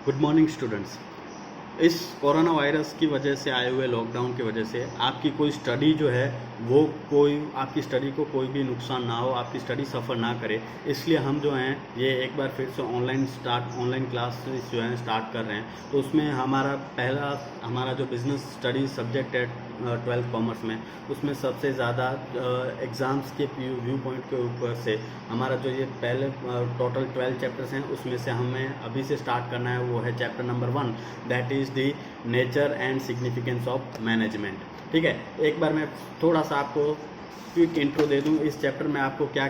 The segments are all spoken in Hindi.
Good morning students. इस कोरोना वायरस की वजह से आए हुए लॉकडाउन की वजह से आपकी कोई स्टडी जो है वो कोई आपकी स्टडी को कोई भी नुकसान ना हो, आपकी स्टडी सफ़र ना करे, इसलिए हम जो हैं ये एक बार फिर से ऑनलाइन क्लासेस जो हैं स्टार्ट कर रहे हैं। तो उसमें हमारा जो बिज़नेस स्टडी सब्जेक्ट है 12th कॉमर्स में, उसमें सबसे ज़्यादा एग्ज़ाम्स के व्यू पॉइंट के ऊपर से हमारा जो ये पहले टोटल 12 चैप्टर्स हैं उसमें से हमें अभी से स्टार्ट करना है, वो है chapter number 1, that is the nature and significance of management. ठीक है, एक बार मैं थोड़ा सा आपको क्विक इंट्रो दे दूं इस चैप्टर में। आप क्या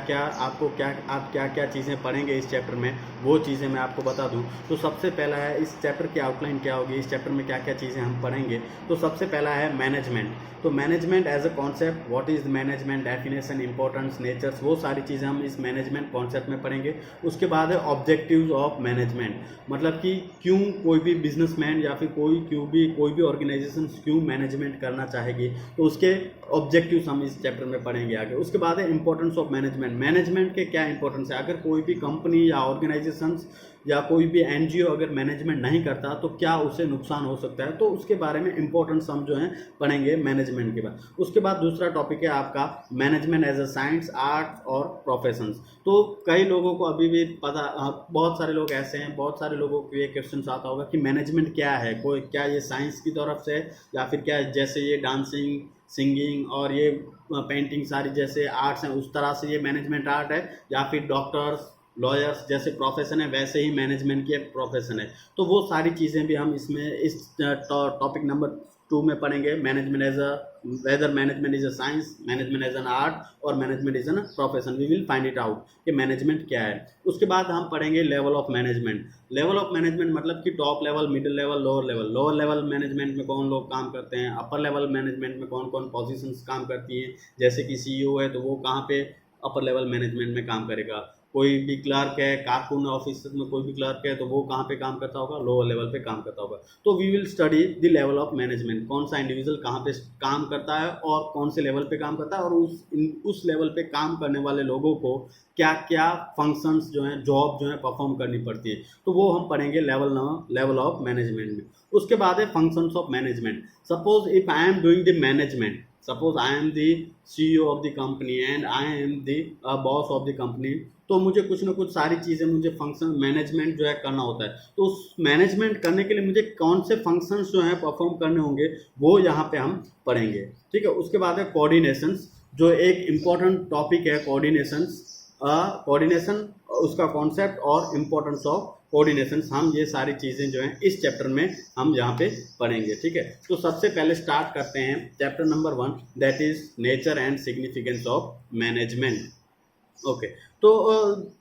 क्या चीज़ें पढ़ेंगे इस चैप्टर में, वो चीज़ें मैं आपको बता दूं। तो सबसे पहला है इस चैप्टर की आउटलाइन क्या होगी, इस चैप्टर में क्या क्या चीज़ें हम पढ़ेंगे। तो सबसे पहला है मैनेजमेंट। तो management as a concept, what is management, definition, importance, natures, वो सारी चीज़ें हम इस मैनेजमेंट कॉन्सेप्ट में पढ़ेंगे। उसके बाद है ऑब्जेक्टिव्स ऑफ मैनेजमेंट, मतलब कि क्यों कोई भी बिजनेसमैन या फिर कोई भी ऑर्गेनाइजेशन क्यों मैनेजमेंट करना चाहेगी, तो उसके ऑब्जेक्टिव्स हम इस चैप्टर में पढ़ेंगे आगे। उसके बाद है इंपॉर्टेंस ऑफ मैनेजमेंट, मैनेजमेंट के क्या इंपॉर्टेंस है। अगर कोई भी कंपनी या ऑर्गेनाइजेशंस या कोई भी एनजीओ अगर मैनेजमेंट नहीं करता तो क्या उसे नुकसान हो सकता है, तो उसके बारे में इंपॉर्टेंस हम जो है पढ़ेंगे मैनेजमेंट के बाद। उसके बाद दूसरा टॉपिक है आपका management as a science, art और प्रोफेशंस। तो कई लोगों को अभी भी पता, बहुत सारे लोग ऐसे हैं, बहुत सारे लोगों को ये क्वेश्चन आता होगा कि मैनेजमेंट क्या है, कोई क्या ये साइंस की तरफ से या फिर क्या जैसे ये डांसिंग, सिंगिंग और ये पेंटिंग सारी जैसे आर्ट्स हैं उस तरह से ये मैनेजमेंट आर्ट है, या फिर डॉक्टर्स, लॉयर्स जैसे प्रोफेशन है वैसे ही मैनेजमेंट की एक प्रोफेशन है। तो वो सारी चीज़ें भी हम इसमें इस टॉपिक नंबर 2 में पढ़ेंगे। Management as a, whether management is a science, management as an art और management is an profession, we will find it out कि मैनेजमेंट क्या है। उसके बाद हम पढ़ेंगे level of management. Level of management मतलब कि top level, middle level, lower level. Lower level management में कौन लोग काम करते हैं, अपर लेवल मैनेजमेंट में कौन कौन पोजीशंस काम करती हैं, जैसे कि सीईओ है तो वो कहाँ पे अपर लेवल मैनेजमेंट में काम करेगा, कोई भी क्लर्क है, कारकुन ऑफिस में कोई भी क्लर्क है तो वो कहाँ पे काम करता होगा, लोअर लेवल पे काम करता होगा। तो we will study the level of management, कौन सा इंडिविजुअल कहाँ पे काम करता है और कौन से लेवल पे काम करता है, और उस लेवल पे काम करने वाले लोगों को क्या क्या फंक्शंस जो हैं, जॉब जो है परफॉर्म करनी पड़ती है, तो वो हम पढ़ेंगे लेवल ऑफ मैनेजमेंट में। उसके बाद है functions of management. Suppose if I am doing the management, suppose I am the CEO of the company and I am the boss of the company, तो मुझे कुछ ना कुछ सारी चीज़ें, मुझे फंक्शन मैनेजमेंट जो है करना होता है। तो उस मैनेजमेंट करने के लिए मुझे कौन से फंक्शंस जो हैं परफॉर्म करने होंगे, वो यहाँ पे हम पढ़ेंगे। ठीक है, उसके बाद है कोऑर्डिनेशंस, जो एक इम्पॉर्टेंट टॉपिक है। कोऑर्डिनेशन, उसका कॉन्सेप्ट और इम्पोर्टेंस ऑफ कोऑर्डिनेशन, हम ये सारी चीज़ें जो हैं इस चैप्टर में हम यहाँ पे पढ़ेंगे। ठीक है, तो सबसे पहले स्टार्ट करते हैं chapter number 1, that is nature and significance of management. Okay, तो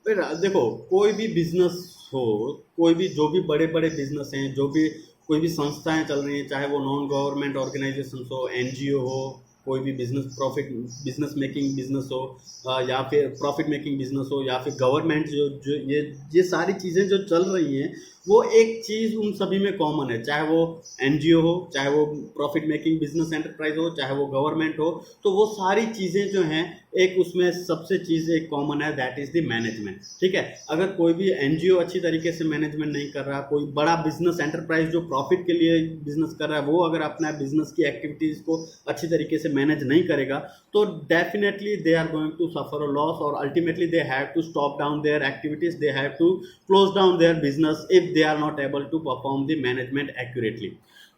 फिर देखो, कोई भी बिजनेस हो, कोई भी जो भी बड़े बड़े बिजनेस हैं, जो भी कोई भी संस्थाएं चल रही हैं, चाहे वो नॉन गवर्नमेंट ऑर्गेनाइजेशन हो, एनजीओ हो, कोई भी बिजनेस मेकिंग बिजनेस हो, या फिर प्रॉफिट मेकिंग बिजनेस हो, या फिर गवर्नमेंट जो ये सारी चीज़ें जो चल रही हैं, वो एक चीज़ उन सभी में कॉमन है, चाहे वो एनजीओ हो, चाहे वो प्रॉफिट मेकिंग बिजनेस एंटरप्राइज हो, चाहे वो गवर्नमेंट हो, तो वो सारी चीज़ें जो हैं एक उसमें सबसे चीज़ एक कॉमन है, दैट इज़ द मैनेजमेंट। ठीक है, अगर कोई भी एनजीओ अच्छी तरीके से मैनेजमेंट नहीं कर रहा, कोई बड़ा बिजनेस एंटरप्राइज जो प्रॉफिट के लिए बिजनेस कर रहा है, वो अगर अपना बिजनेस की एक्टिविटीज़ को अच्छी तरीके से मैनेज नहीं करेगा, तो definitely they are going to suffer a loss, और ultimately they have to stop down their activities, they have to close down their business if they are not able to perform the management accurately।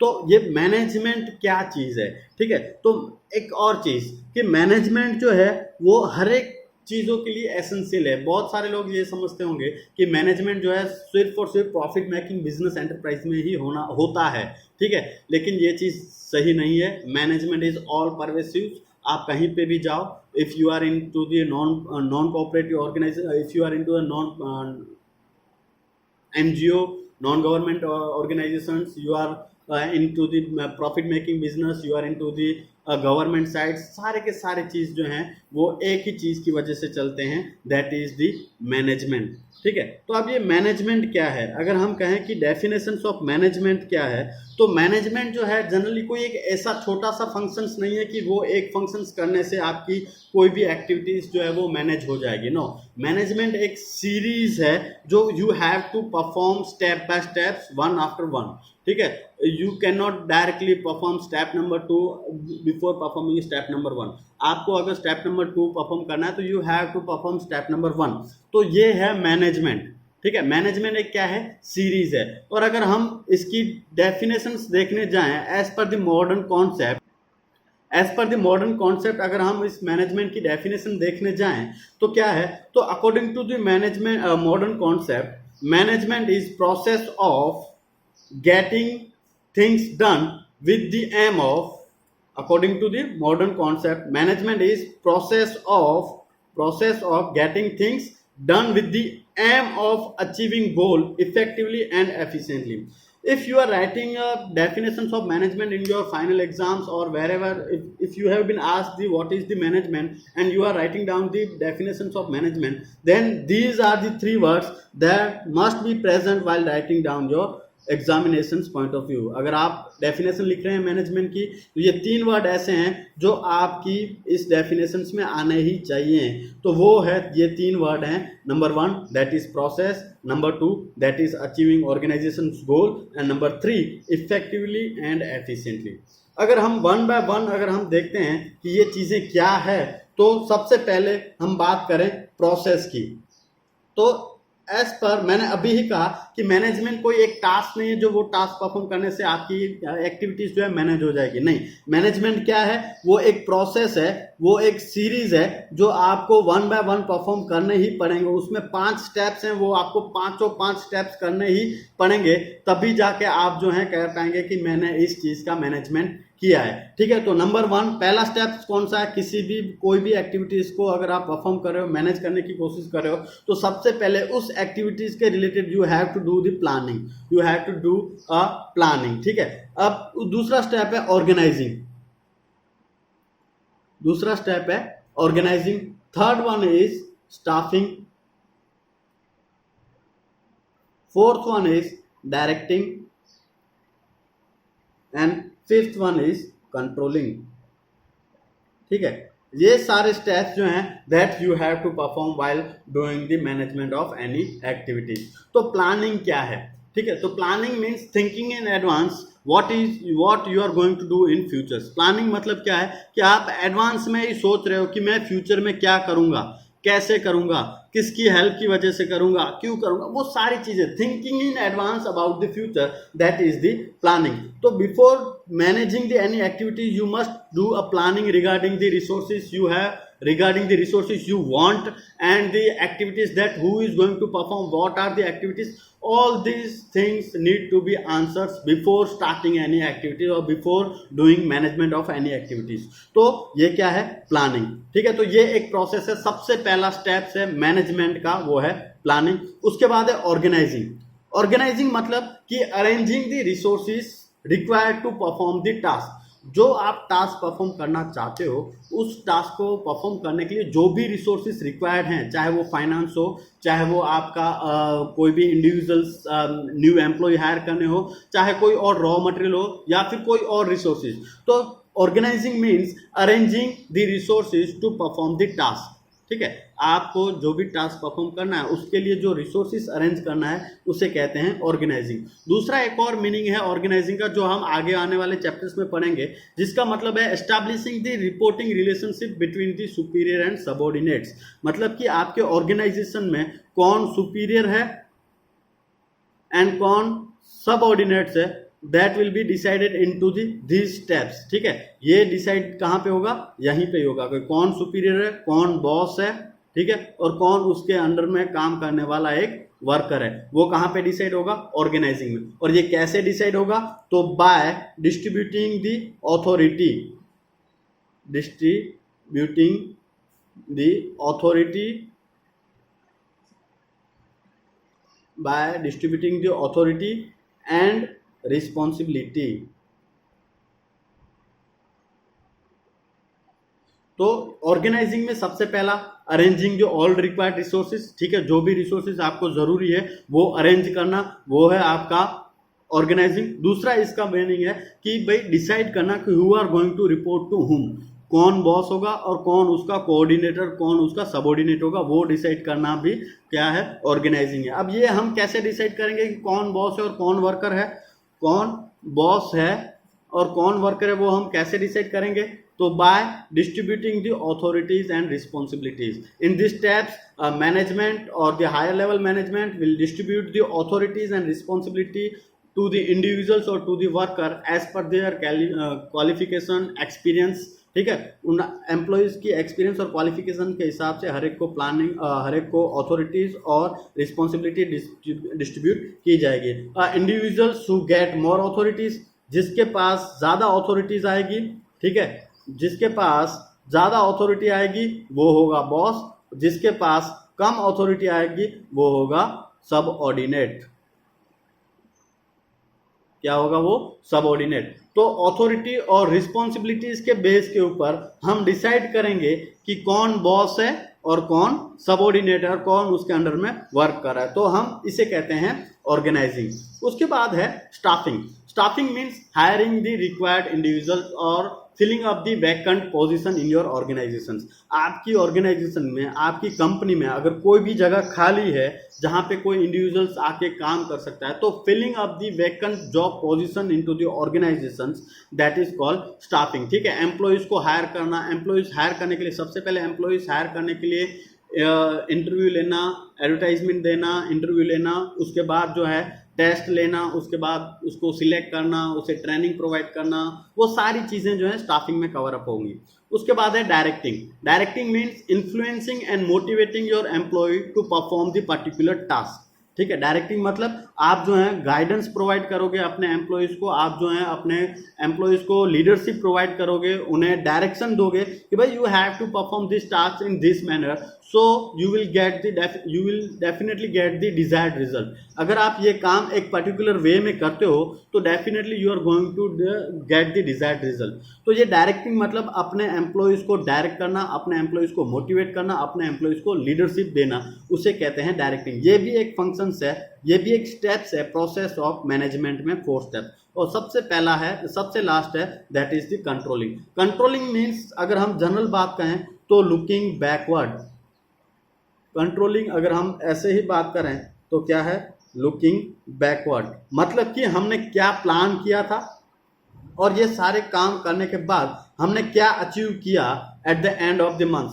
तो ये मैनेजमेंट क्या चीज़ है, ठीक है। तो एक और चीज़ कि मैनेजमेंट जो है वो हर एक चीज़ों के लिए एसेंशियल है। बहुत सारे लोग ये समझते होंगे कि मैनेजमेंट जो है सिर्फ और सिर्फ प्रॉफिट मेकिंग बिजनेस एंटरप्राइज में ही होता है, ठीक है, लेकिन ये चीज़ सही नहीं है। मैनेजमेंट इज ऑल परवेसिव, आप कहीं पे भी जाओ, if you are into the non cooperative organisation, if you are into non NGO, non-government organizations, you are into the profit making business, you are into the government side, सारे के सारे चीज़ जो हैं वो एक ही चीज़ की वजह से चलते हैं, दैट इज़ द मैनेजमेंट। ठीक है। तो अब ये मैनेजमेंट क्या है, अगर हम कहें कि डेफिनेशंस ऑफ मैनेजमेंट क्या है, तो मैनेजमेंट जो है जनरली कोई एक ऐसा छोटा सा फंक्शंस नहीं है कि वो एक फंक्शंस करने से आपकी कोई भी एक्टिविटीज जो है वो मैनेज हो जाएगी। नो, मैनेजमेंट एक सीरीज है जो you have to perform step by steps one after one. ठीक है, you can not directly perform step number 2 before performing step number 1। आपको अगर स्टेप नंबर 2 परफॉर्म करना है तो you have to perform step number 1। तो ये है मैनेजमेंट। ठीक है, मैनेजमेंट एक क्या है, सीरीज है। और अगर हम इसकी डेफिनेशंस देखने जाएं as per the modern concept, अगर हम इस मैनेजमेंट की डेफिनेशन देखने जाएं तो क्या है, तो according to the management modern concept, management is process of getting things done with the aim of, according to the modern concept, management is process of getting things done with the aim of achieving goal effectively and efficiently. If you are writing definitions of management in your final exams or wherever, if you have been asked the what is the management and you are writing down the definitions of management, then these are the three words that must be present while writing down your examination point of view. अगर आप डेफिनेशन लिख रहे हैं मैनेजमेंट की तो ये 3 वर्ड ऐसे हैं जो आपकी इस डेफिनेशन में आने ही चाहिए। तो वो है, ये 3 वर्ड हैं, number 1 that is process, number 2 that is achieving organisation goal, and number 3 effectively and efficiently. अगर हम वन बाय वन अगर हम देखते हैं कि ये चीज़ें क्या है, तो सबसे पहले हम बात करें प्रोसेस की। तो एज पर मैंने अभी ही कहा कि मैनेजमेंट कोई एक टास्क नहीं है जो वो टास्क परफॉर्म करने से आपकी एक्टिविटीज जो है मैनेज हो जाएगी। नहीं, मैनेजमेंट क्या है, वो एक प्रोसेस है, वो एक सीरीज है जो आपको वन बाय वन परफॉर्म करने ही पड़ेंगे। उसमें 5 स्टेप्स हैं, वो आपको 5 स्टेप्स करने ही पड़ेंगे, तभी जाके आप जो है कह पाएंगे कि मैंने इस चीज का मैनेजमेंट किया है। ठीक है, तो नंबर 1 पहला स्टेप कौन सा है, किसी भी कोई भी एक्टिविटीज को अगर आप परफॉर्म कर रहे हो, मैनेज करने की कोशिश कर रहे हो, तो सबसे पहले उस एक्टिविटीज के related you have to do the planning, you have to do a planning. ठीक है, अब दूसरा स्टेप है organising, third one is staffing, fourth one is directing, and fifth one is controlling. ठीक है, ये सारे स्टेप्स जो हैं that you have to perform while doing the management of any activities. तो प्लानिंग क्या है, ठीक है, तो planning means thinking in advance what you are going to do in futures. Planning मतलब क्या है कि आप एडवांस में ही सोच रहे हो कि मैं फ्यूचर में क्या करूंगा, कैसे करूंगा, किसकी हेल्प की वजह से करूंगा, क्यों करूंगा, वो सारी चीजें, thinking in advance about the future, that is the planning. तो before managing the any activity you must do a planning regarding the resources you have, regarding the resources you want, and the activities that who is going to perform, what are the activities. All these things need to be answered before starting any activity or before doing management of any activities. तो ये क्या है, प्लानिंग। ठीक है, तो ये एक प्रोसेस है, सबसे पहला स्टेप है मैनेजमेंट का, वो है प्लानिंग। उसके बाद है ऑर्गेनाइजिंग मतलब कि arranging the resources required to perform the task. जो आप टास्क परफॉर्म करना चाहते हो, उस टास्क को परफॉर्म करने के लिए जो भी रिसोर्सेज रिक्वायर्ड हैं, चाहे वो फाइनेंस हो, चाहे वो आपका कोई भी इंडिविजुअल्स न्यू एम्प्लॉय हायर करने हो, चाहे कोई और रॉ मटेरियल हो, या फिर कोई और रिसोर्सेज। तो organising means arranging the resources to perform the task. ठीक है, आपको जो भी टास्क परफॉर्म करना है उसके लिए जो रिसोर्सेज अरेंज करना है उसे कहते हैं ऑर्गेनाइजिंग। दूसरा एक और मीनिंग है ऑर्गेनाइजिंग का, जो हम आगे आने वाले चैप्टर्स में पढ़ेंगे, जिसका मतलब है establishing the reporting relationship between the superior and subordinates. मतलब कि आपके ऑर्गेनाइजेशन में कौन सुपीरियर है एंड कौन सबऑर्डिनेट्स है, that will be decided into these steps. ठीक है, ये डिसाइड कहाँ पे होगा, यहीं पे होगा कि कौन सुपीरियर है, कौन बॉस है, ठीक है, और कौन उसके अंडर में काम करने वाला एक वर्कर है, वो कहाँ पे डिसाइड होगा, ऑर्गेनाइजिंग में। और ये कैसे डिसाइड होगा, तो by distributing the authority, by distributing the authority and responsibility। तो ऑर्गेनाइजिंग में सबसे पहला अरेंजिंग जो ऑल रिक्वायर्ड रिसोर्सेज, ठीक है, जो भी रिसोर्सेज आपको जरूरी है वो अरेंज करना, वो है आपका ऑर्गेनाइजिंग। दूसरा इसका मीनिंग है कि भाई डिसाइड करना कि who are going to report to whom, कौन बॉस होगा और कौन उसका कोऑर्डिनेटर, कौन उसका सबऑर्डिनेट होगा, वो डिसाइड करना भी क्या है, ऑर्गेनाइजिंग है। अब ये हम कैसे डिसाइड करेंगे कि कौन बॉस है और कौन वर्कर है, कौन बॉस है और कौन वर्कर है, वो हम कैसे डिसाइड करेंगे? तो by distributing the authorities and responsibilities in this steps management और the higher level management will distribute the authorities and responsibility to the individuals or to the worker as per their qualification experience, ठीक है, उन एम्प्लॉयज की एक्सपीरियंस और क्वालिफिकेशन के हिसाब से हर एक को प्लानिंग, हर एक को अथॉरिटीज और रिस्पॉन्सिबिलिटी डिस्ट्रीब्यूट की जाएगी। Individuals who get more authorities, जिसके पास ज़्यादा अथॉरिटीज आएगी, ठीक है, जिसके पास ज़्यादा अथॉरिटी आएगी वो होगा बॉस, जिसके पास कम अथॉरिटी आएगी वो होगा सब ऑर्डिनेट। क्या होगा? वो सबऑर्डिनेट। तो अथॉरिटी और रिस्पॉन्सिबिलिटीज के बेस के ऊपर हम डिसाइड करेंगे कि कौन बॉस है और कौन सबऑर्डिनेट है और कौन उसके अंडर में वर्क कर रहा है, तो हम इसे कहते हैं ऑर्गेनाइजिंग। उसके बाद है staffing. Staffing means hiring the required individuals और filling up the vacant position in your organization. आपकी ऑर्गेनाइजेशन में, आपकी कंपनी में अगर कोई भी जगह खाली है जहां पे कोई इंडिविजुअल्स आके काम कर सकता है, तो filling up the vacant job position into the organisation, that is called staffing. ठीक है, एम्प्लॉयज को हायर करना। एम्प्लॉयज हायर करने के लिए सबसे पहले एम्प्लॉयज हायर करने के लिए इंटरव्यू लेना, एडवर्टाइजमेंट देना, इंटरव्यू लेना, उसके बाद जो है टेस्ट लेना, उसके बाद उसको सिलेक्ट करना, उसे ट्रेनिंग प्रोवाइड करना, वो सारी चीज़ें जो है स्टाफिंग में कवर अप होंगी। उसके बाद है directing. Directing means influencing and motivating your employee to perform the particular task. ठीक है, डायरेक्टिंग मतलब आप जो है गाइडेंस प्रोवाइड करोगे अपने एम्प्लॉयज़ को, आप जो है अपने एम्प्लॉयज़ को लीडरशिप प्रोवाइड करोगे, उन्हें डायरेक्शन दोगे कि भाई you have to perform this task in this manner, so you will definitely get the desired result. अगर आप ये काम एक पर्टिकुलर वे में करते हो तो definitely you are going to get the desired result. तो ये डायरेक्टिंग मतलब अपने एम्प्लॉयज़ को डायरेक्ट करना, अपने एम्प्लॉयज़ को मोटिवेट करना, अपने एम्प्लॉयज़ को लीडरशिप देना, उसे कहते हैं डायरेक्टिंग। ये भी एक फंक्शन है, ये भी एक स्टेप्स है प्रोसेस ऑफ मैनेजमेंट में, 4 स्टेप। और सबसे पहला है, सबसे लास्ट है, that is the controlling. Controlling means अगर हम जनरल बात कहें तो लुकिंग बैकवर्ड। कंट्रोलिंग अगर हम ऐसे ही बात करें तो क्या है? Looking backward. मतलब कि हमने क्या प्लान किया था और ये सारे काम करने के बाद हमने क्या अचीव किया at the end of the month.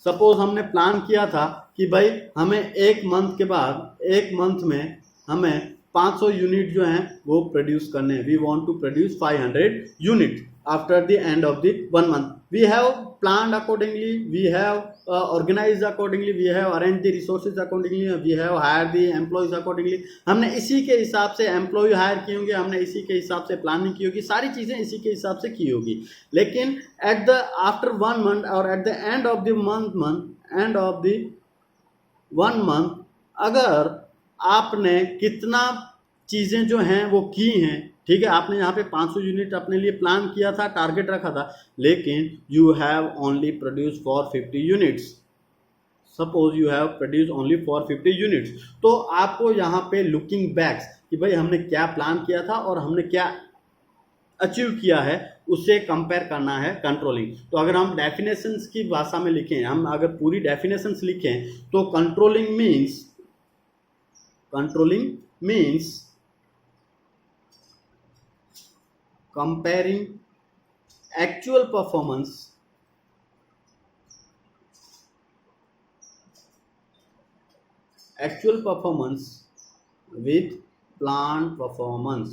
Suppose हमने प्लान किया था कि भाई हमें एक मंथ के बाद, एक मंथ में हमें 500 यूनिट जो हैं वो प्रोड्यूस करने हैं। We want to produce 500 unit after the end of the 1 month. We have planned accordingly, we have organised accordingly, we have arrange the resources accordingly, we have hire the employees accordingly. हमने इसी के हिसाब से एम्प्लॉय हायर किए होंगे, हमने इसी के हिसाब से प्लानिंग की होगी, सारी चीज़ें इसी के हिसाब से की होगी। लेकिन आफ्टर 1 मंथ और at the end of the end of the 1 month अगर आपने कितना चीज़ें जो हैं वो की हैं, ठीक है, आपने यहाँ पे 500 यूनिट अपने लिए प्लान किया था, टारगेट रखा था, लेकिन you have only produce for 50 units. Suppose you have produce only for 50 units, तो आपको यहाँ पे लुकिंग बैक्स कि भाई हमने क्या प्लान किया था और हमने क्या अचीव किया है, उससे कंपेयर करना है कंट्रोलिंग। तो अगर हम डेफिनेशंस की भाषा में लिखें, हम अगर पूरी डेफिनेशंस लिखें तो controlling means comparing actual performance with planned performance.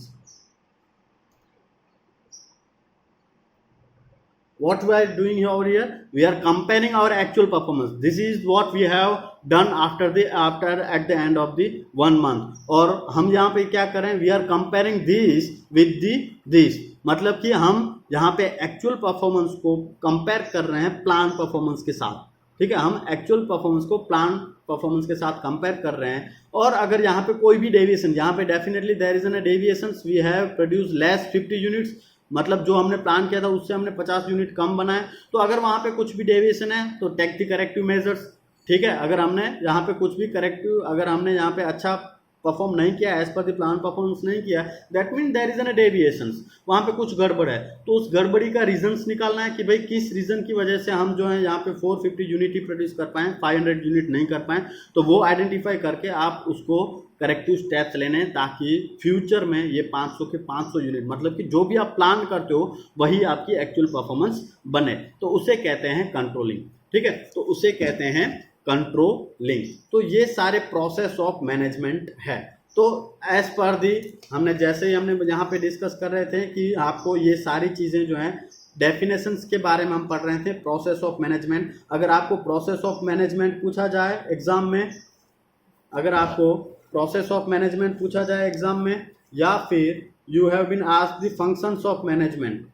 What we are doing over here, we are comparing our actual performance. This is what we have done after at the end of the 1 month. और हम यहाँ पे क्या करें? We are comparing this with this. मतलब कि हम यहाँ पे एक्चुअल परफॉर्मेंस को कंपेयर कर रहे हैं प्लान परफॉर्मेंस के साथ। ठीक है, हम एक्चुअल परफॉर्मेंस को प्लान परफॉर्मेंस के साथ कंपेयर कर रहे हैं। और अगर यहाँ पे कोई भी डेविएशन, यहाँ पे definitely there is an deviation, we have produce less 50 units, मतलब जो हमने प्लान किया था उससे हमने 50 यूनिट कम बनाए। तो अगर वहाँ पे कुछ भी डेविएशन है तो टेक द करेक्टिव मेजर्स, ठीक है। अगर हमने यहाँ पे कुछ भी करेक्टिव, अगर हमने यहाँ पे अच्छा परफॉर्म नहीं किया, as per the plan performance नहीं किया, that mean there is an deviations, वहाँ पे कुछ गड़बड़ है। तो उस गड़बड़ी का रीजंस निकालना है कि भाई किस रीजन की वजह से हम जो है यहाँ पे 450 यूनिट ही प्रोड्यूस कर पाए, 500 यूनिट नहीं कर पाए। तो वो आइडेंटिफाई करके आप उसको करेक्टिव स्टेप्स लेने, ताकि फ्यूचर में ये 500 के 500 यूनिट, मतलब कि जो भी आप प्लान करते हो वही आपकी एक्चुअल परफॉर्मेंस बने। तो उसे कहते हैं कंट्रोलिंग, ठीक है। तो उसे कहते हैं कंट्रोलिंग। तो ये सारे प्रोसेस ऑफ मैनेजमेंट है। तो एज पर दी हमने जैसे ही हमने यहाँ पे डिस्कस कर रहे थे कि आपको ये सारी चीज़ें जो हैं डेफिनेशंस के बारे में हम पढ़ रहे थे, प्रोसेस ऑफ मैनेजमेंट। अगर आपको प्रोसेस ऑफ मैनेजमेंट पूछा जाए एग्जाम में, अगर आपको प्रोसेस ऑफ मैनेजमेंट पूछा जाए एग्जाम में, या फिर you have been asked the functions of management,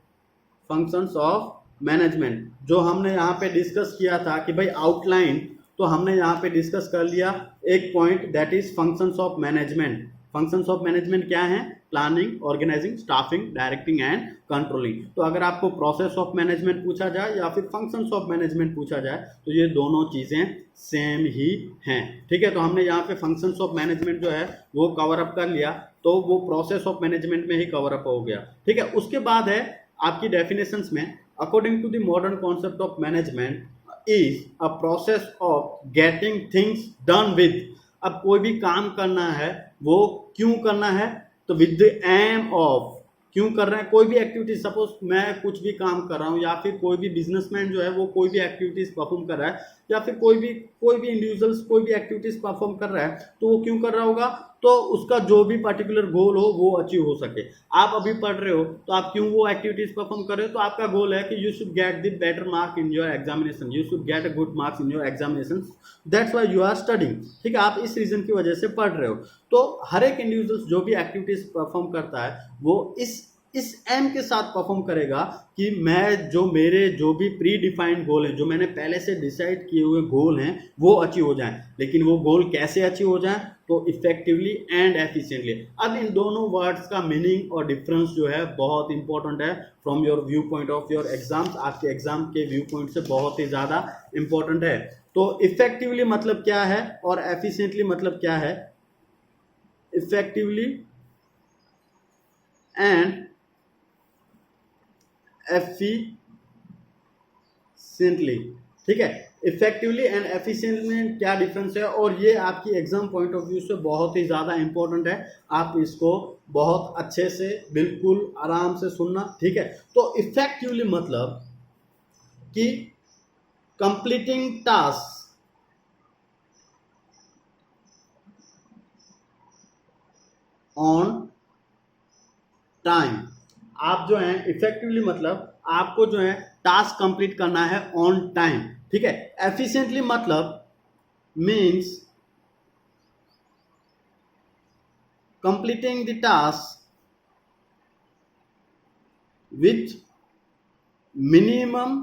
functions of management जो हमने यहाँ पे डिस्कस किया था कि भाई आउटलाइन, तो हमने यहाँ पे डिस्कस कर लिया एक point, that is functions of management. Functions of management क्या है? Planning, organising, staffing, directing and controlling. तो अगर आपको प्रोसेस ऑफ मैनेजमेंट पूछा जाए या फिर फंक्शंस ऑफ मैनेजमेंट पूछा जाए तो ये दोनों चीज़ें सेम ही हैं, ठीक है। तो हमने यहाँ पे फंक्शंस ऑफ मैनेजमेंट जो है वो कवर अप कर लिया, तो वो प्रोसेस ऑफ मैनेजमेंट में ही कवर अप हो गया, ठीक है। उसके बाद है आपकी डेफिनेशंस में, according to the modern concept of management is a process of getting things done with. अब कोई भी काम करना है वो क्यों करना है? तो विद द एम ऑफ, क्यों कर रहे हैं कोई भी एक्टिविटीज। सपोज मैं कुछ भी काम कर रहा हूँ, या फिर कोई भी बिजनेसमैन जो है वो कोई भी एक्टिविटीज परफॉर्म कर रहा है, या फिर कोई भी इंडिविजुअल्स कोई भी एक्टिविटीज परफॉर्म कर रहा है, तो वो क्यों कर रहा होगा? तो उसका जो भी पर्टिकुलर गोल हो वो अचीव हो सके। आप अभी पढ़ रहे हो तो आप क्यों वो एक्टिविटीज परफॉर्म कर रहे हो? तो आपका गोल है कि you should get the better mark in your examination, you should get a good marks in your examination, that's why you are studying, ठीक है। आप इस रीजन की वजह से पढ़ रहे हो। तो हर एक इंडिविजुअल्स जो भी एक्टिविटीज परफॉर्म करता है वो इस एम के साथ परफॉर्म करेगा कि मैं मेरे जो भी प्री डिफाइंड गोल हैं, जो मैंने पहले से डिसाइड किए हुए गोल हैं, वो अचीव हो जाएं। लेकिन वो गोल कैसे अचीव हो जाएं? तो इफेक्टिवली एंड एफिशिएंटली। अब इन दोनों वर्ड्स का मीनिंग और डिफरेंस जो है बहुत इंपॉर्टेंट है from your view point of your exams. आपके एग्जाम के व्यू पॉइंट से बहुत ही ज़्यादा इंपॉर्टेंट है। तो इफेक्टिवली मतलब क्या है और एफिशिएंटली मतलब क्या है? इफेक्टिवली एंड एफिशिएंटली, ठीक है। इफेक्टिवली एंड एफिशिएंटली में क्या डिफरेंस है, और ये आपकी एग्जाम पॉइंट ऑफ व्यू से बहुत ही ज़्यादा इंपॉर्टेंट है। आप इसको बहुत अच्छे से बिल्कुल आराम से सुनना, ठीक है। तो इफेक्टिवली मतलब कि कंप्लीटिंग टास्क ऑन टाइम। आप जो है इफेक्टिवली मतलब आपको जो है टास्क कंप्लीट करना है ऑन टाइम, ठीक है। एफिशिएंटली मतलब means completing the task with minimum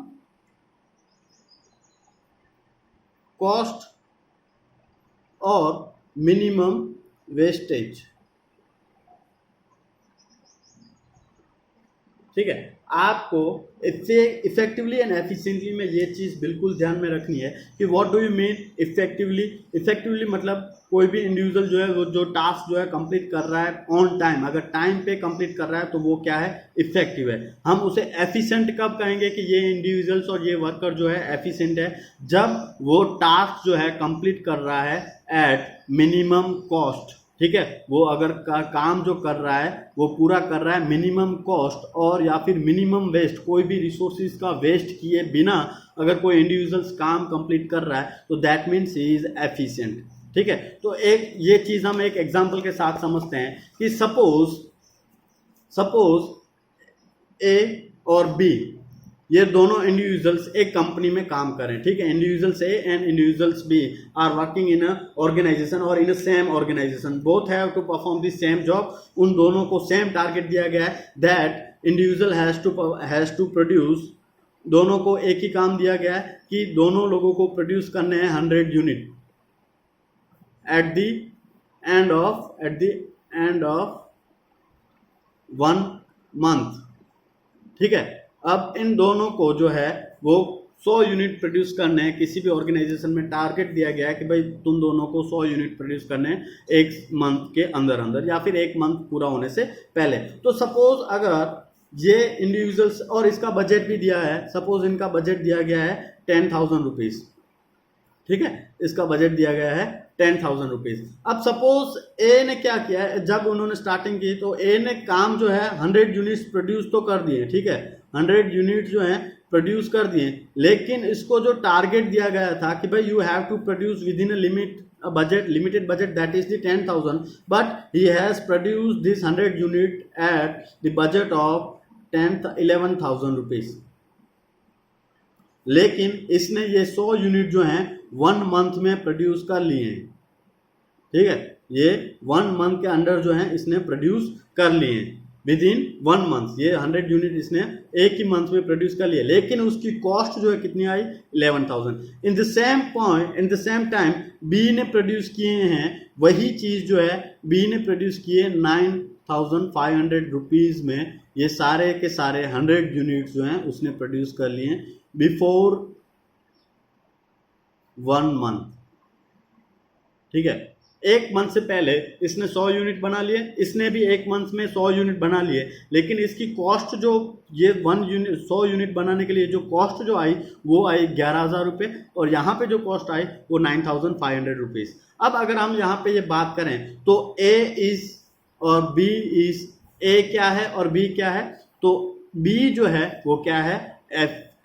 cost और मिनिमम वेस्टेज, ठीक है। आपको इफेक्टिवली एंड एफिशिएंटली में ये चीज़ बिल्कुल ध्यान में रखनी है कि what do you mean effectively. Effectively मतलब कोई भी इंडिविजुअल जो है वो जो टास्क जो है कंप्लीट कर रहा है ऑन टाइम, अगर टाइम पे कंप्लीट कर रहा है तो वो क्या है? इफेक्टिव है। हम उसे एफिशिएंट कब कहेंगे कि ये इंडिविजुअल्स और ये वर्कर जो है एफिशिएंट है? जब वो टास्क जो है कंप्लीट कर रहा है एट मिनिमम कॉस्ट, ठीक है। वो अगर काम जो कर रहा है वो पूरा कर रहा है मिनिमम कॉस्ट और या फिर मिनिमम वेस्ट, कोई भी रिसोर्सेज का वेस्ट किए बिना अगर कोई इंडिविजुअल्स काम कंप्लीट कर रहा है तो that means he is efficient, ठीक है। तो एक ये चीज़ हम एक एग्जांपल के साथ समझते हैं कि सपोज ए और बी ये दोनों इंडिविजुअल्स एक कंपनी में काम करें, ठीक है। Individuals A and individuals B are working in a organization और in a same organization, both have to perform the same job. उन दोनों को सेम टारगेट दिया गया है, that individual has to produce, दोनों को एक ही काम दिया गया है कि दोनों लोगों को प्रोड्यूस करने हैं 100 unit at the end of 1 month, ठीक है। अब इन दोनों को जो है वो 100 यूनिट प्रोड्यूस करने हैं, किसी भी ऑर्गेनाइजेशन में टारगेट दिया गया है कि भाई तुम दोनों को 100 यूनिट प्रोड्यूस करने हैं एक मंथ के अंदर अंदर या फिर एक मंथ पूरा होने से पहले। तो सपोज अगर ये इंडिविजुअल्स, और इसका बजट भी दिया है, सपोज इनका बजट दिया गया है 10,000 रुपीज, ठीक है, इसका बजट दिया गया है 10,000 रुपीज। अब सपोज ए ने क्या किया है, जब उन्होंने स्टार्टिंग की तो ए ने काम जो है 100 यूनिट्स प्रोड्यूस तो कर दिए, ठीक है, 100 यूनिट जो है प्रोड्यूस कर दिए, लेकिन इसको जो टारगेट दिया गया था कि भाई you have to produce within a budget, limited budget, that is the 10,000, but he has produce this 100 unit at the budget of 11,000 rupees. लेकिन इसने ये 100 यूनिट जो हैं 1 मंथ में प्रोड्यूस कर लिए हैं, ठीक है, ये 1 मंथ के अंदर जो है इसने प्रोड्यूस कर लिए हैं, विद इन 1 मंथ ये 100 यूनिट इसने एक ही मंथ में प्रोड्यूस कर लिए, लेकिन उसकी कॉस्ट जो है कितनी आई 11,000। In the same point, in the same time B ने प्रोड्यूस किए हैं वही चीज जो है, बी ने प्रोड्यूस किए 9,500 रुपीज में, ये सारे के सारे 100 यूनिट जो हैं उसने प्रोड्यूस कर लिए हैं बिफोर 1 मंथ, ठीक है, एक मंथ से पहले इसने 100 यूनिट बना लिए, इसने भी एक मंथ में 100 यूनिट बना लिए, लेकिन इसकी कॉस्ट जो ये 100 यूनिट बनाने के लिए जो कॉस्ट जो आई वो आई 11,000 रुपये, और यहाँ पे जो कॉस्ट आई वो 9,500 रुपीज। अब अगर हम यहाँ पे ये बात करें तो ए इज और बी इज, ए क्या है और बी क्या है, तो बी जो है वो क्या है,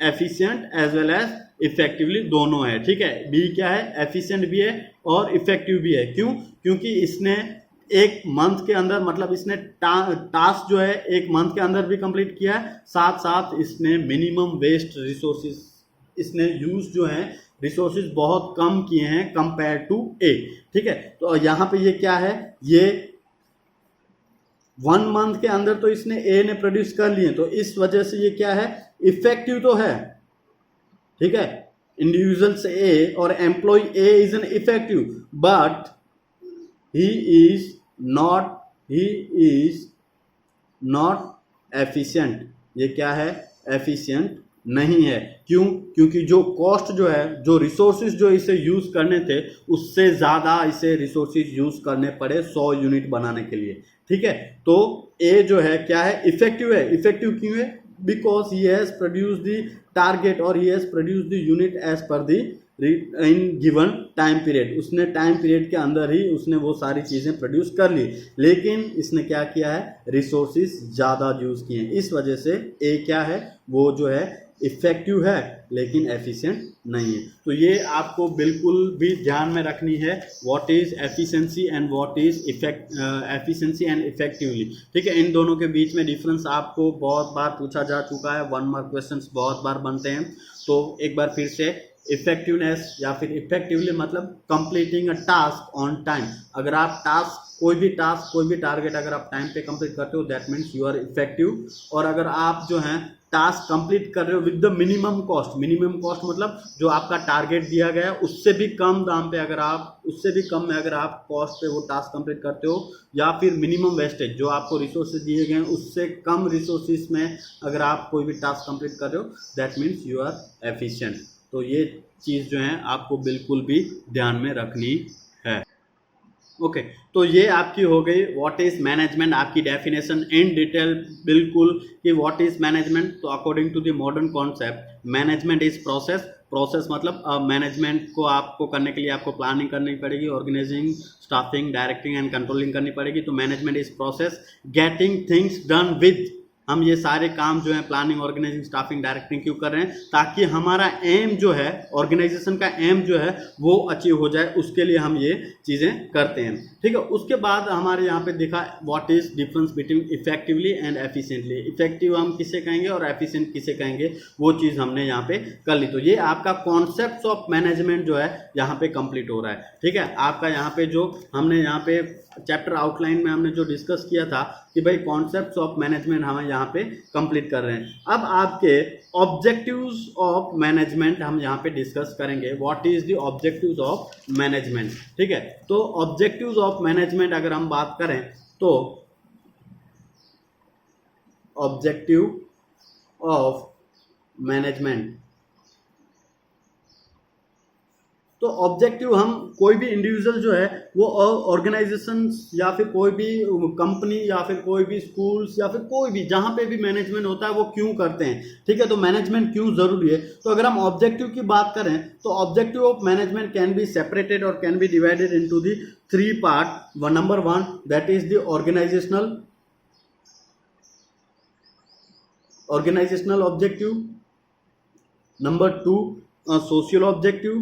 efficient as well as effectively दोनों है, ठीक है, बी क्या है, एफिशिएंट भी है और इफेक्टिव भी है। क्यों? क्योंकि इसने एक मंथ के अंदर, मतलब इसने टास्क जो है एक मंथ के अंदर भी कंप्लीट किया है, साथ साथ इसने मिनिमम वेस्ट रिसोर्सेज, इसने यूज जो है रिसोर्सेज बहुत कम किए हैं कंपेयर टू ए, ठीक है। तो यहाँ पे ये क्या है, ये 1 मंथ के अंदर तो इसने ए ने प्रोड्यूस कर लिए, तो इस वजह से ये क्या है, इफेक्टिव तो है, ठीक है, इंडिविजुअल से ए और employee A is an effective, but he is not efficient. ये क्या है, एफिशिएंट नहीं है। क्यों? क्योंकि जो कॉस्ट जो है, जो रिसोर्सेज जो इसे यूज करने थे उससे ज्यादा इसे रिसोर्सेज यूज करने पड़े 100 यूनिट बनाने के लिए, ठीक है। तो ए जो है क्या है, इफेक्टिव है। इफेक्टिव क्यों है? Because he has produce the target और he has produce the unit as per the in given time period. उसने टाइम पीरियड के अंदर ही उसने वो सारी चीजें प्रोड्यूस कर ली, लेकिन इसने क्या किया है, रिसोर्सेज ज्यादा यूज किए, इस वजह से ए क्या है, वो जो है इफेक्टिव है लेकिन एफिशिएंट नहीं है। तो ये आपको बिल्कुल भी ध्यान में रखनी है, what is efficiency and what is efficiency and effectively, ठीक है। इन दोनों के बीच में डिफरेंस आपको बहुत बार पूछा जा चुका है, 1 मार्क क्वेश्चंस बहुत बार बनते हैं। तो एक बार फिर से, इफेक्टिवनेस या फिर इफेक्टिवली मतलब completing a task on time. अगर आप कोई भी टारगेट अगर आप टाइम पे कंप्लीट करते हो, that means you are effective. और अगर आप जो हैं टास्क कंप्लीट कर रहे हो with the minimum cost, minimum cost मतलब जो आपका टारगेट दिया गया है उससे भी कम दाम पे, अगर आप उससे भी कम में अगर आप कॉस्ट पे वो टास्क कंप्लीट करते हो, या फिर मिनिमम वेस्टेज जो आपको रिसोर्सेज दिए गए हैं उससे कम रिसोर्सेज में अगर आप कोई भी टास्क कंप्लीट कर रहे हो, that means you are efficient. तो ये चीज़ जो है आपको बिल्कुल भी ध्यान में रखनी है। ओके, तो ये आपकी हो गई व्हाट इज मैनेजमेंट, आपकी डेफिनेशन इन डिटेल बिल्कुल कि व्हाट इज मैनेजमेंट। तो according to the modern concept, management is process मतलब मैनेजमेंट को आपको करने के लिए आपको प्लानिंग करनी पड़ेगी, organising, staffing, directing and controlling करनी पड़ेगी। तो management is process, getting things done with, हम ये सारे काम जो है प्लानिंग, ऑर्गेनाइजिंग, स्टाफिंग, डायरेक्टिंग क्यों कर रहे हैं, ताकि हमारा एम जो है, ऑर्गेनाइजेशन का एम जो है वो अचीव हो जाए, उसके लिए हम ये चीज़ें करते हैं, ठीक है। उसके बाद हमारे यहाँ पे देखा what is difference between effectively and efficiently. Effective हम किसे कहेंगे और एफिशिएंट किसे कहेंगे, वो चीज़ हमने यहाँ पे कर ली। तो ये आपका कॉन्सेप्ट ऑफ मैनेजमेंट जो है यहाँ पे कंप्लीट हो रहा है, ठीक है। आपका यहाँ पे जो हमने यहाँ पे चैप्टर आउटलाइन में हमने जो डिस्कस किया था कि भाई कॉन्सेप्ट्स ऑफ मैनेजमेंट हम यहाँ पे कंप्लीट कर रहे हैं। अब आपके ऑब्जेक्टिव्स ऑफ मैनेजमेंट हम यहाँ पे डिस्कस करेंगे, what is the objectives of management, ठीक है। तो ऑब्जेक्टिव्स ऑफ मैनेजमेंट अगर हम बात करें तो ऑब्जेक्टिव ऑफ मैनेजमेंट। तो ऑब्जेक्टिव हम कोई भी इंडिविजुअल जो है वो ऑर्गेनाइजेशन या फिर कोई भी कंपनी या फिर कोई भी स्कूल्स या फिर कोई भी जहाँ पे भी मैनेजमेंट होता है वो क्यों करते हैं, ठीक है। तो मैनेजमेंट क्यों जरूरी है, तो अगर हम ऑब्जेक्टिव की बात करें तो objective of management can be separated और can be divided into the 3 part. Number 1 that is the organizational objective, number 2 social objective,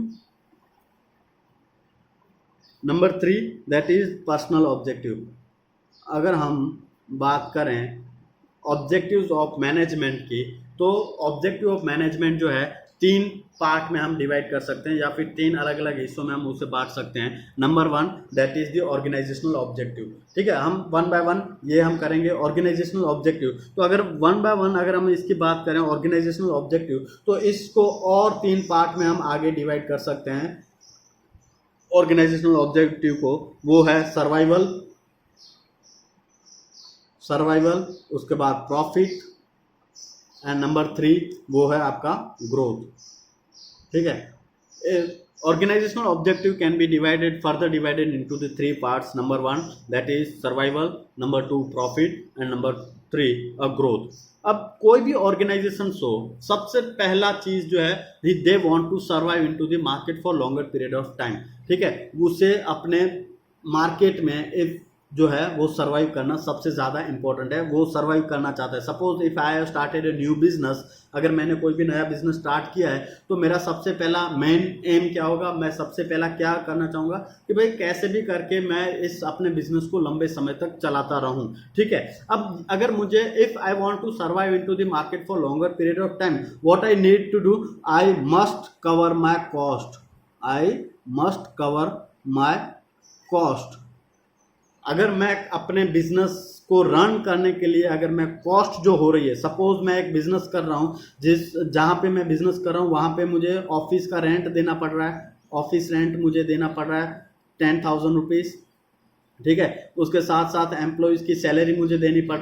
number 3 that is personal objective. अगर हम बात करें ऑब्जेक्टिव्स ऑफ मैनेजमेंट की, तो ऑब्जेक्टिव ऑफ मैनेजमेंट जो है 3 पार्ट में हम डिवाइड कर सकते हैं या फिर 3 अलग अलग हिस्सों में हम उसे बांट सकते हैं। Number 1 that is the organisational objective, ठीक है। हम 1 बाय 1 ये हम करेंगे ऑर्गेनाइजेशनल ऑब्जेक्टिव। तो अगर 1 बाय 1 अगर हम इसकी बात करें ऑर्गेनाइजेशनल ऑब्जेक्टिव, तो इसको और 3 पार्ट में हम आगे डिवाइड कर सकते हैं ऑर्गेनाइजेशनल ऑब्जेक्टिव को। वो है सर्वाइवल, उसके बाद प्रॉफिट एंड नंबर 3 वो है आपका ग्रोथ, ठीक है। Organisational objective can be further divided into the 3 parts. Number 1 that is survival, number 2 profit and number 3 growth. अब कोई भी ऑर्गेनाइजेशन हो, सबसे पहला चीज जो है they want to survive into the market for longer period of time, ठीक है। उसे अपने मार्केट में एक जो है वो सर्वाइव करना सबसे ज़्यादा इंपॉर्टेंट है, वो सर्वाइव करना चाहता है। Suppose if I have started a new business, अगर मैंने कोई भी नया बिजनेस स्टार्ट किया है तो मेरा सबसे पहला मेन एम क्या होगा, मैं सबसे पहला क्या करना चाहूँगा कि भाई कैसे भी करके मैं इस अपने बिजनेस को लंबे समय तक चलाता रहूँ, ठीक है। अब अगर मुझे if I want to survive into the market for longer period of time, what I need to do, I must cover my cost, I must cover my cost. अगर मैं अपने बिजनेस को रन करने के लिए अगर मैं कॉस्ट जो हो रही है, सपोज मैं एक बिजनेस कर रहा हूँ जहाँ पे मैं बिजनेस कर रहा हूँ वहाँ पे मुझे ऑफिस का रेंट देना पड़ रहा है, ऑफिस रेंट मुझे देना पड़ रहा है 10,000 रुपीज़, ठीक है। उसके साथ साथ एम्प्लॉयज़ की सैलरी मुझे देनी पड़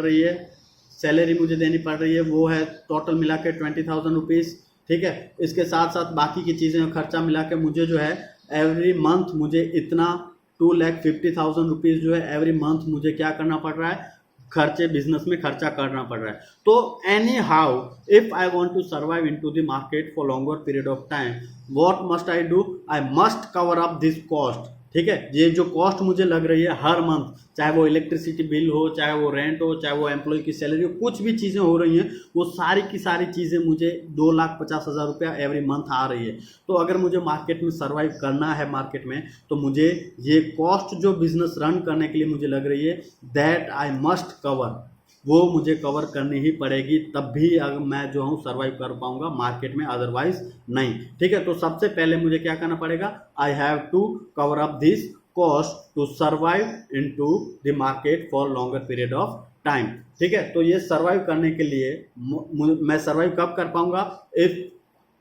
रही है, वो है टोटल मिला के 20,000 रुपीज़, ठीक है। इसके साथ साथ बाकी की चीज़ें खर्चा मिला के मुझे जो है एवरी मंथ मुझे इतना 2,50,000 रुपीज़ जो है एवरी मंथ मुझे क्या करना पड़ रहा है, खर्चे बिजनेस में खर्चा करना पड़ रहा है। तो anyhow if I want to survive into the market for longer period of time, what must I do, I must cover up this cost, ठीक है। ये जो कॉस्ट मुझे लग रही है हर मंथ, चाहे वो इलेक्ट्रिसिटी बिल हो, चाहे वो रेंट हो, चाहे वो एम्प्लॉय की सैलरी हो, कुछ भी चीज़ें हो रही हैं वो सारी की सारी चीज़ें मुझे 2,50,000 रुपया एवरी मंथ आ रही है। तो अगर मुझे मार्केट में सर्वाइव करना है मार्केट में, तो मुझे ये कॉस्ट जो बिजनेस रन करने के लिए मुझे लग रही है दैट आई मस्ट कवर, वो मुझे कवर करनी ही पड़ेगी, तब भी अगर मैं जो हूँ सर्वाइव कर पाऊंगा मार्केट में, अदरवाइज नहीं, ठीक है। तो सबसे पहले मुझे क्या करना पड़ेगा, I have to cover up this cost to survive into the market for longer period of time, ठीक है। तो ये सर्वाइव करने के लिए मैं सर्वाइव कब कर पाऊंगा, if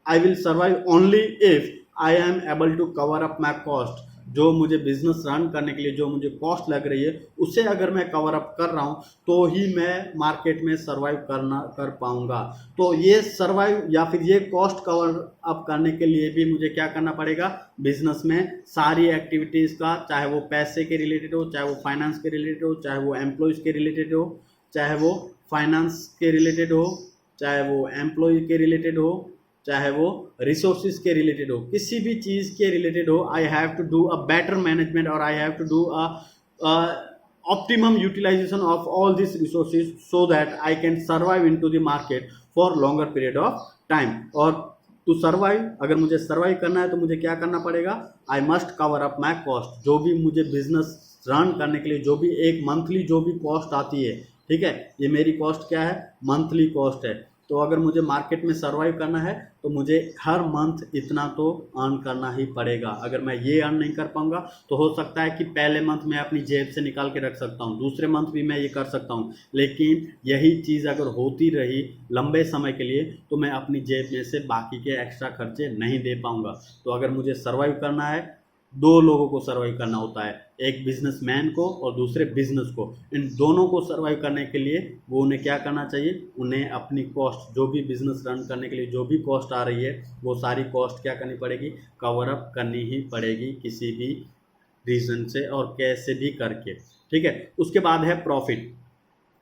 I will survive only if I am able to cover up my cost. जो मुझे बिजनेस रन करने के लिए जो मुझे कॉस्ट लग रही है उसे अगर मैं कवर अप कर रहा हूँ तो ही मैं मार्केट में सर्वाइव कर पाऊंगा। तो ये सर्वाइव या फिर ये कॉस्ट कवर अप करने के लिए भी मुझे क्या करना पड़ेगा, बिजनेस में सारी एक्टिविटीज़ का, चाहे वो पैसे के रिलेटेड हो, चाहे वो फाइनेंस के रिलेटेड हो, चाहे वो एम्प्लॉयज़ के रिलेटेड हो, चाहे वो फाइनेंस के रिलेटेड हो, चाहे वो एम्प्लॉय के रिलेटेड हो, चाहे वो रिसोर्सेज के रिलेटेड हो, किसी भी चीज़ के रिलेटेड हो, I have to do a better management और I have to do a optimum utilization of all this resources so that I can survive into the market for longer period of time. और टू सर्वाइव, अगर मुझे सर्वाइव करना है तो मुझे क्या करना पड़ेगा, आई must cover up my cost. जो भी मुझे बिजनेस रन करने के लिए जो भी एक मंथली जो भी कॉस्ट आती है, ठीक है, ये मेरी कॉस्ट क्या है, मंथली कॉस्ट है। तो अगर मुझे मार्केट में सर्वाइव करना है तो मुझे हर मंथ इतना तो अर्न करना ही पड़ेगा। अगर मैं ये अर्न नहीं कर पाऊंगा तो हो सकता है कि पहले मंथ मैं अपनी जेब से निकाल के रख सकता हूँ, दूसरे मंथ भी मैं ये कर सकता हूँ, लेकिन यही चीज़ अगर होती रही लंबे समय के लिए तो मैं अपनी जेब में से बाकी के एक्स्ट्रा खर्चे नहीं दे पाऊँगा। तो अगर मुझे सर्वाइव करना है दो लोगों को सर्वाइव करना होता है, एक बिजनेसमैन को और दूसरे बिजनेस को। इन दोनों को सर्वाइव करने के लिए वो उन्हें क्या करना चाहिए, उन्हें अपनी कॉस्ट, जो भी बिजनेस रन करने के लिए जो भी कॉस्ट आ रही है वो सारी कॉस्ट क्या करनी पड़ेगी, कवर अप करनी ही पड़ेगी किसी भी रीजन से और कैसे भी करके। ठीक है, उसके बाद है प्रॉफिट।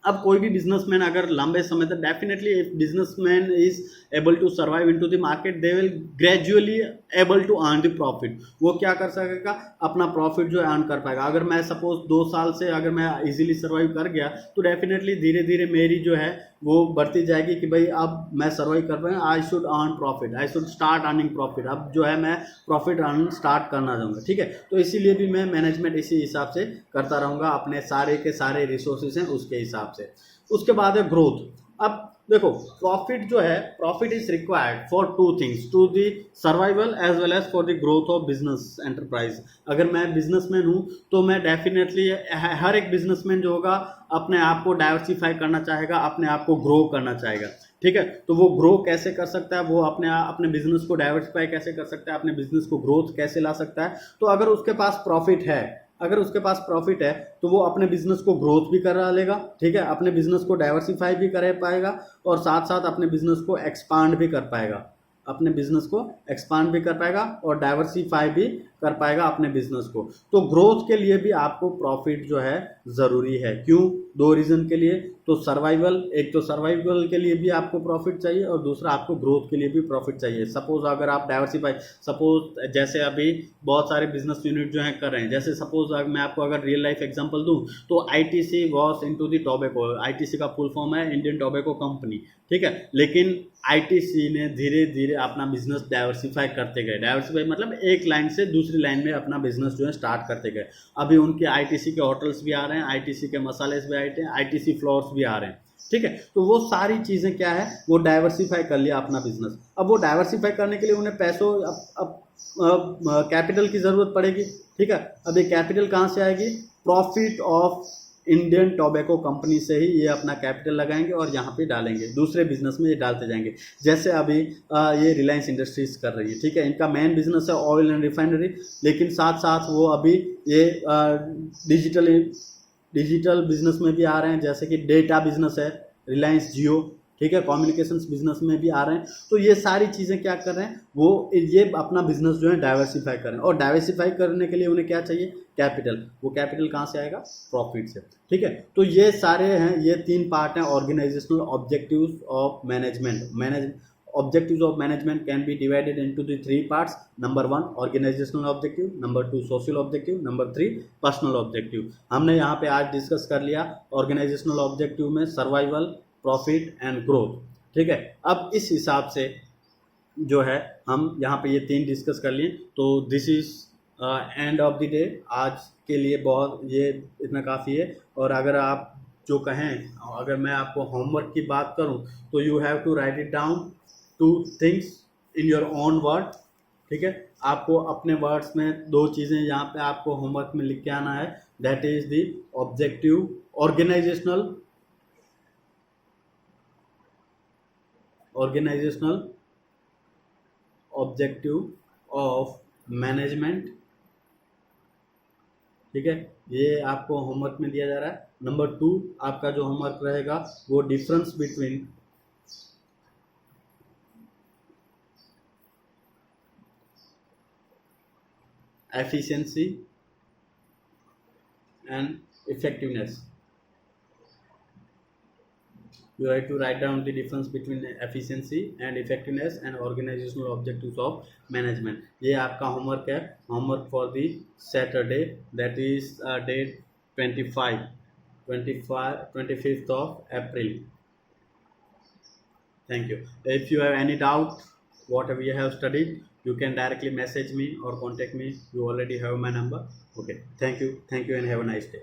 अब कोई भी बिजनेसमैन अगर लंबे समय तक, definitely if businessman is able to survive into the market, they will gradually able to earn the profit. वो क्या कर सकेगा, अपना प्रॉफिट जो है अर्न कर पाएगा। अगर मैं सपोज 2 साल से अगर मैं इजीली सर्वाइव कर गया तो डेफिनेटली धीरे धीरे मेरी जो है वो बढ़ती जाएगी कि भाई अब मैं सर्वाइव कर पाऊंगा, I should earn profit, I should start earning profit. अब जो है मैं प्रॉफिट अर्न स्टार्ट करना चाहूँगा। ठीक है, तो इसीलिए भी मैं मैनेजमेंट इसी हिसाब से करता रहूँगा, अपने सारे के सारे रिसोर्सेज हैं उसके हिसाब से। उसके बाद है ग्रोथ। अब देखो, प्रॉफिट जो है, profit is required for 2 things, to the survival as well as for the growth of business enterprise. अगर मैं बिजनेसमैन हूँ तो मैं डेफिनेटली, हर एक बिजनेसमैन जो होगा अपने आप को डाइवर्सिफाई करना चाहेगा, अपने आप को ग्रो करना चाहेगा। ठीक है, तो वो ग्रो कैसे कर सकता है, वो अपने बिजनेस को डाइवर्सिफाई कैसे कर सकता है, अपने बिजनेस को ग्रोथ कैसे ला सकता है। तो अगर उसके पास प्रॉफिट है, अगर उसके पास प्रॉफिट है तो वो अपने बिजनेस को ग्रोथ भी करा लेगा। ठीक है, अपने बिजनेस को डाइवर्सिफाई भी कर पाएगा और साथ साथ अपने बिजनेस को एक्सपांड भी कर पाएगा, अपने बिजनेस को एक्सपांड भी कर पाएगा और डाइवर्सिफाई भी कर पाएगा अपने बिजनेस को। तो ग्रोथ के लिए भी आपको प्रॉफिट जो है ज़रूरी है। क्यों? 2 रीज़न के लिए। तो सर्वाइवल, एक तो सर्वाइवल के लिए भी आपको प्रॉफिट चाहिए और दूसरा आपको ग्रोथ के लिए भी प्रॉफिट चाहिए। सपोज अगर आप डाइवर्सिफाई, सपोज जैसे अभी बहुत सारे बिजनेस यूनिट जो है कर रहे हैं, जैसे सपोज मैं आपको अगर रियल लाइफ एग्जांपल दूं तो ITC was into the tobacco. ITC का फुल फॉर्म है इंडियन टोबैको कंपनी। ठीक है, लेकिन आईटीसी ने धीरे धीरे अपना बिजनेस डाइवर्सिफाई करते गए। डाइवर्सिफाई मतलब एक लाइन से दूसरी लाइन में अपना बिजनेस जो है स्टार्ट करते गए। अभी उनके आईटीसी के होटल्स भी आ रहे हैं, आईटीसी के मसालेस भी आ रहे हैं, आईटीसी फ्लोर्स भी आ रहे हैं। ठीक है, तो वो सारी चीज़ें क्या है, वो डाइवर्सिफाई कर लिया अपना बिजनेस। अब वो डाइवर्सिफाई करने के लिए उन्हें पैसों, अब कैपिटल की ज़रूरत पड़ेगी। ठीक है, अब ये कैपिटल कहाँ से आएगी, profit of Indian tobacco company से ही ये अपना कैपिटल लगाएंगे और यहाँ पे डालेंगे, दूसरे बिजनेस में ये डालते जाएंगे। जैसे अभी ये रिलायंस इंडस्ट्रीज कर रही है। ठीक है, इनका मेन बिजनेस है ऑयल एंड रिफाइनरी, लेकिन साथ साथ वो अभी ये डिजिटल बिजनेस में भी आ रहे हैं, जैसे कि डेटा बिजनेस है रिलायंस जियो। ठीक है, कम्युनिकेशंस बिजनेस में भी आ रहे हैं। तो ये सारी चीज़ें क्या कर रहे हैं, वो ये अपना बिजनेस जो है डाइवर्सिफाई कर रहे हैं। और डाइवर्सिफाई करने के लिए उन्हें क्या चाहिए, कैपिटल। वो कैपिटल कहाँ से आएगा, प्रॉफिट से। ठीक है, तो ये सारे हैं, ये 3 पार्ट हैं organisational objectives of management. Objectives of management can be divided into the 3 parts. Number 1 organizational objective, number 2 social objective, number 3 personal objective. हमने यहाँ पे आज डिस्कस कर लिया ऑर्गेनाइजेशनल ऑब्जेक्टिव में सर्वाइवल, प्रॉफिट एंड ग्रोथ। ठीक है, अब इस हिसाब से जो है हम यहाँ पे ये 3 डिस्कस कर लिए। तो this is and of the day. आज के लिए बहुत ये इतना काफ़ी है। और अगर आप जो कहें, अगर मैं आपको होमवर्क की बात करूँ तो you have to write it down 2 things in your own word। ठीक है, आपको अपने वर्ड्स में 2 चीज़ें यहाँ पे आपको होमवर्क में लिख के आना है। That is the objective, organisational objective of management. ठीक है, ये आपको होमवर्क में दिया जा रहा है। नंबर 2 आपका जो होमवर्क रहेगा वो difference between efficiency and effectiveness। You have to write down the difference between efficiency and effectiveness and organizational objectives of management। ये आपका होमवर्क है, homework for the Saturday, that is date 25th of April। Thank you। If you have any doubt whatever you have studied, you can directly message me or contact me. You already have my number। Okay, thank you and have a nice day।